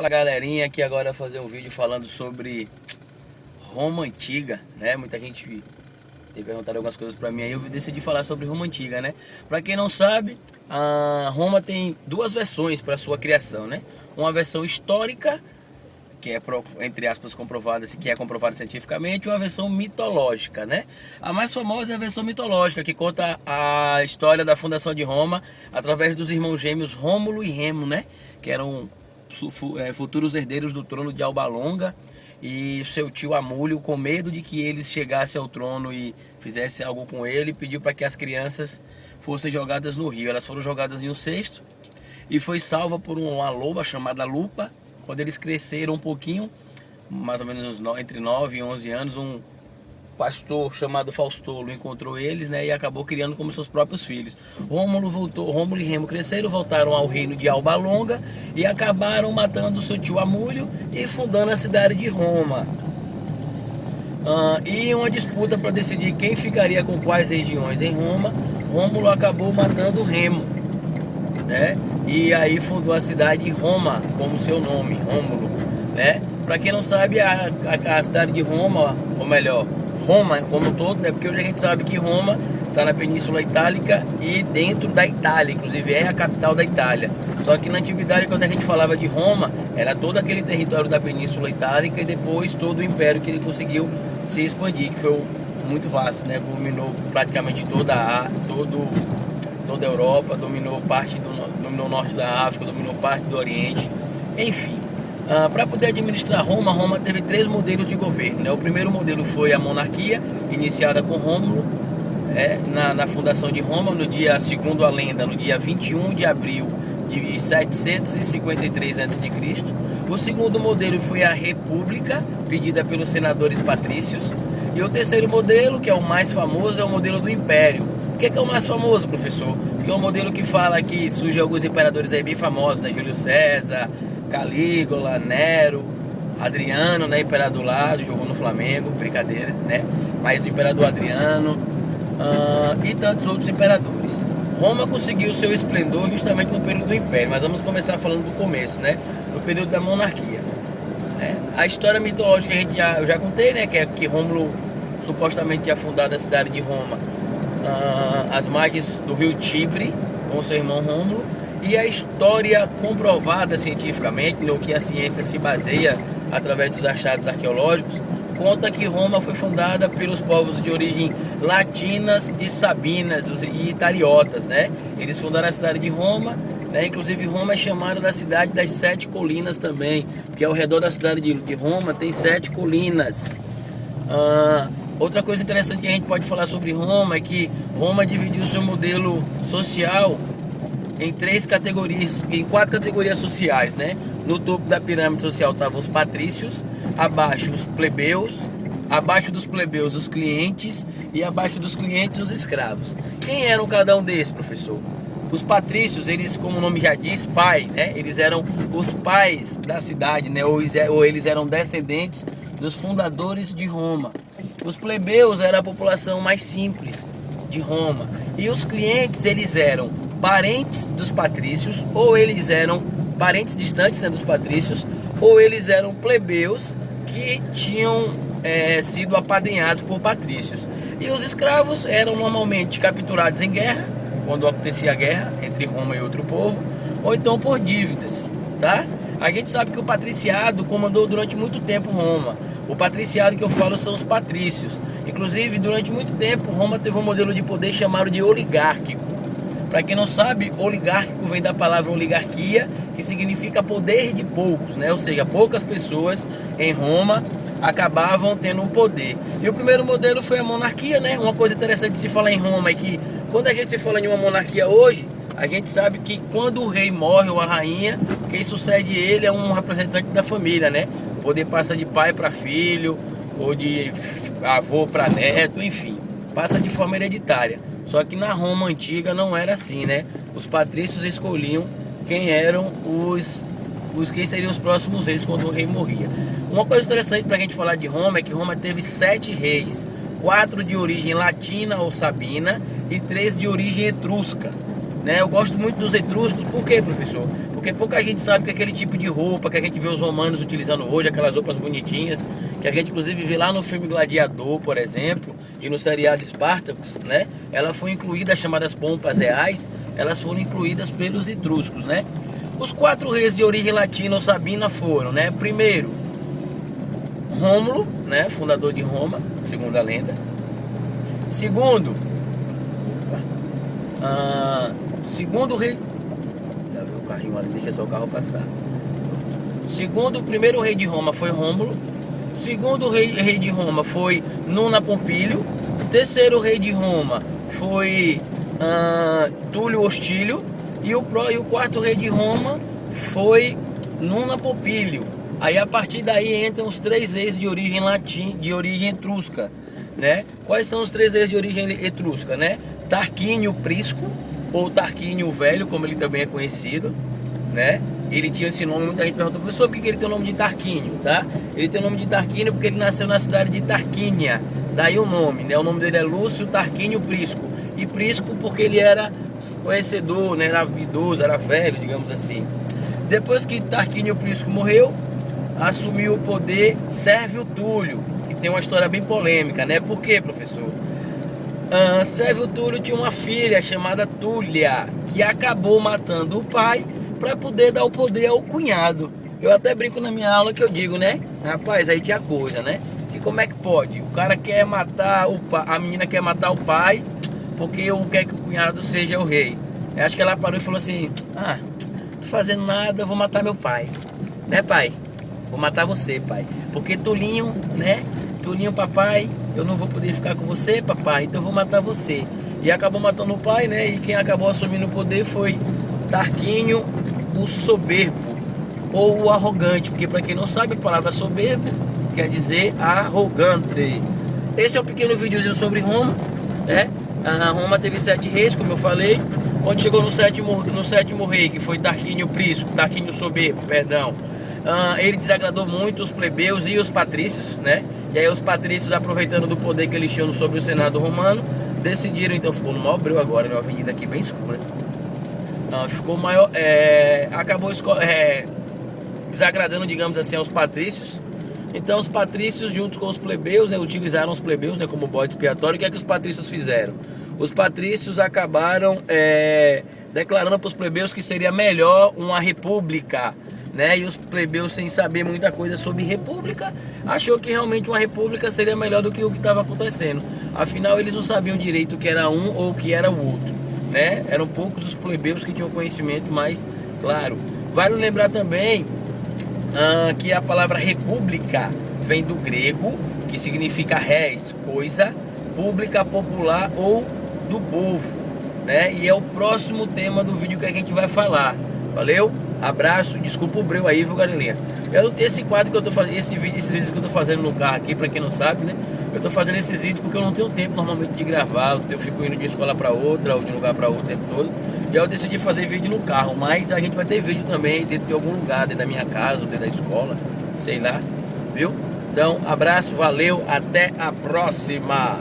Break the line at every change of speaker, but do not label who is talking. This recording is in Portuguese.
Fala galerinha, aqui agora fazer um vídeo falando sobre Roma Antiga, né? Muita gente tem perguntado algumas coisas pra mim aí, eu decidi falar sobre Roma Antiga, né? Pra quem não sabe, a Roma tem duas versões para sua criação, né? Uma versão histórica, que é, entre aspas, comprovada, que é comprovada cientificamente, e uma versão mitológica, né? A mais famosa é a versão mitológica, que conta a história da fundação de Roma através dos irmãos gêmeos Rômulo e Remo, né? Que eram futuros herdeiros do trono de Alba Longa, e seu tio Amúlio, com medo de que eles chegassem ao trono e fizessem algo com ele, pediu para que as crianças fossem jogadas no rio. Elas foram jogadas em um cesto e foi salva por uma loba chamada Lupa. Quando eles cresceram um pouquinho, mais ou menos entre 9 e 11 anos, um pastor chamado Faustolo encontrou eles, né, e acabou criando como seus próprios filhos. Rômulo e Remo cresceram, voltaram ao reino de Alba Longa e acabaram matando seu tio Amúlio e fundando a cidade de Roma. E uma disputa para decidir quem ficaria com quais regiões em Roma, Rômulo acabou matando Remo, né? E aí fundou a cidade de Roma, como seu nome, Rômulo, né? Para quem não sabe, a cidade de Roma, ou melhor, Roma como um todo, né? Porque hoje a gente sabe que Roma está na Península Itálica e dentro da Itália, inclusive é a capital da Itália. Só que na antiguidade, quando a gente falava de Roma, era todo aquele território da Península Itálica e depois todo o império que ele conseguiu se expandir, que foi muito vasto, né? Dominou praticamente toda a Europa, dominou dominou o norte da África, dominou parte do Oriente, enfim. Para poder administrar Roma teve 3 modelos de governo, né? O primeiro modelo foi a monarquia, iniciada com Rômulo, na fundação de Roma, segundo a lenda, no dia 21 de abril de 753 a.C. O segundo modelo foi a república, pedida pelos senadores patrícios. E o terceiro modelo, que é o mais famoso, é o modelo do império. Por que é o mais famoso, professor? Porque é um modelo que fala que surgem alguns imperadores aí bem famosos, né? Júlio César, Calígula, Nero, Adriano, né? Imperador lá, jogou no Flamengo, brincadeira, né? Mas o imperador Adriano e tantos outros imperadores. Roma conseguiu seu esplendor justamente no período do Império, mas vamos começar falando do começo, né? No período da monarquia. A história mitológica eu já contei, né? Que Rômulo supostamente tinha fundado a cidade de Roma às margens do rio Tibre com seu irmão Rômulo. E a história comprovada cientificamente, no que a ciência se baseia através dos achados arqueológicos, conta que Roma foi fundada pelos povos de origem latinas e sabinas e italiotas, né? Eles fundaram a cidade de Roma, né? Inclusive Roma é chamada da cidade das 7 colinas também, porque ao redor da cidade de Roma tem 7 colinas. Outra coisa interessante que a gente pode falar sobre Roma é que Roma dividiu seu modelo social em 4 categorias sociais, né? No topo da pirâmide social estavam os patrícios, abaixo os plebeus, abaixo dos plebeus os clientes e abaixo dos clientes os escravos. Quem eram cada um desses, professor? Os patrícios, eles, como o nome já diz, pai, né? Eles eram os pais da cidade, né? Ou eles eram descendentes dos fundadores de Roma. Os plebeus eram a população mais simples de Roma. E os clientes, eles eram parentes dos patrícios, ou eles eram parentes distantes, né, dos patrícios, ou eles eram plebeus que tinham sido apadrinhados por patrícios. E os escravos eram normalmente capturados em guerra, quando acontecia a guerra entre Roma e outro povo, ou então por dívidas, tá? A gente sabe que o patriciado comandou durante muito tempo Roma. O patriciado que eu falo são os patrícios. Inclusive, durante muito tempo, Roma teve um modelo de poder chamado de oligárquico. Para quem não sabe, oligárquico vem da palavra oligarquia, que significa poder de poucos, né? Ou seja, poucas pessoas em Roma acabavam tendo um poder. E o primeiro modelo foi a monarquia, né? Uma coisa interessante de se falar em Roma é que quando a gente se fala em uma monarquia hoje, a gente sabe que quando o rei morre ou a rainha, quem sucede ele é um representante da família, né? O poder passa de pai para filho, ou de avô para neto, enfim, passa de forma hereditária. Só que na Roma antiga não era assim, né? Os patrícios escolhiam quem eram quem seriam os próximos reis quando o rei morria. Uma coisa interessante para a gente falar de Roma é que Roma teve 7 reis, 4 de origem latina ou sabina e 3 de origem etrusca, né? Eu gosto muito dos etruscos, por quê, professor? Porque pouca gente sabe que aquele tipo de roupa que a gente vê os romanos utilizando hoje, aquelas roupas bonitinhas, que a gente inclusive vê lá no filme Gladiador, por exemplo, e no seriado Spartacus, né? Ela foi incluída, as chamadas pompas reais, elas foram incluídas pelos etruscos, né? Os 4 reis de origem latina ou sabina foram, né? Primeiro, Rômulo, né? Fundador de Roma, segundo a lenda. Segundo, segundo rei... Já viu o carrinho ali, deixa só o carro passar. Segundo, o primeiro rei de Roma foi Rômulo. Segundo rei de Roma foi Nuna Pompílio. Terceiro rei de Roma foi Túlio Hostílio. E o quarto rei de Roma foi Nuna Pompílio. Aí a partir daí entram os 3 reis de origem latina, de origem etrusca, né? Quais são os 3 reis de origem etrusca, né? Tarquínio Prisco, ou Tarquínio o Velho, como ele também é conhecido, né? Ele tinha esse nome, muita gente perguntou, professor, por que ele tem o nome de Tarquínio, tá? Ele tem o nome de Tarquínio porque ele nasceu na cidade de Tarquínia, daí o nome, né? O nome dele é Lúcio Tarquínio Prisco, e Prisco porque ele era conhecedor, né? Era idoso, era velho, digamos assim. Depois que Tarquínio Prisco morreu, assumiu o poder Sérvio Túlio, que tem uma história bem polêmica, né? Por quê, professor? Sérvio Túlio tinha uma filha chamada Túlia, que acabou matando o pai para poder dar o poder ao cunhado. Eu até brinco na minha aula que eu digo, né? Rapaz, aí tinha coisa, né? Que como é que pode? O cara quer matar o pai, a menina quer matar o pai porque quer que o cunhado seja o rei. Eu acho que ela parou e falou assim: tô fazendo nada, eu vou matar meu pai. Né, pai? Vou matar você, pai. Porque Tulinho, né? Tulinho, papai, eu não vou poder ficar com você, papai, então eu vou matar você. E acabou matando o pai, né? E quem acabou assumindo o poder foi Tarquínio o Soberbo, ou o arrogante, porque para quem não sabe, a palavra soberbo quer dizer arrogante. Esse é um pequeno videozinho sobre Roma, né? A Roma teve 7 reis, como eu falei. Quando chegou no sétimo rei, que foi Tarquínio Prisco, Tarquínio Soberbo, perdão, ele desagradou muito os plebeus e os patrícios, né? E aí os patrícios, aproveitando do poder que eles tinham sobre o Senado romano, decidiram, então ficou no maior breu agora, uma avenida aqui bem escura. Ficou maior, acabou desagradando, digamos assim, aos patrícios. Então os patrícios, junto com os plebeus, né, utilizaram os plebeus, né, como bode expiatório. O que é que os patrícios fizeram? Os patrícios acabaram declarando para os plebeus que seria melhor uma república, né? E os plebeus, sem saber muita coisa sobre república, achou que realmente uma república seria melhor do que o que estava acontecendo. Afinal, eles não sabiam direito o que era um ou o que era o outro, né? Eram poucos os plebeus que tinham conhecimento, mas claro, vale lembrar também que a palavra república vem do grego, que significa res, coisa, pública, popular ou do povo, né? E é o próximo tema do vídeo que a gente vai falar. Valeu? Abraço, desculpa o breu aí, viu, galerinha? Esse quadro que eu tô fazendo, esses vídeos que eu tô fazendo no carro aqui, pra quem não sabe, né? Eu tô fazendo esses vídeos porque eu não tenho tempo normalmente de gravar. Eu fico indo de escola pra outra, ou de um lugar pra outro o tempo todo. E aí eu decidi fazer vídeo no carro. Mas a gente vai ter vídeo também dentro de algum lugar, dentro da minha casa, dentro da escola, sei lá, viu? Então, abraço, valeu, até a próxima!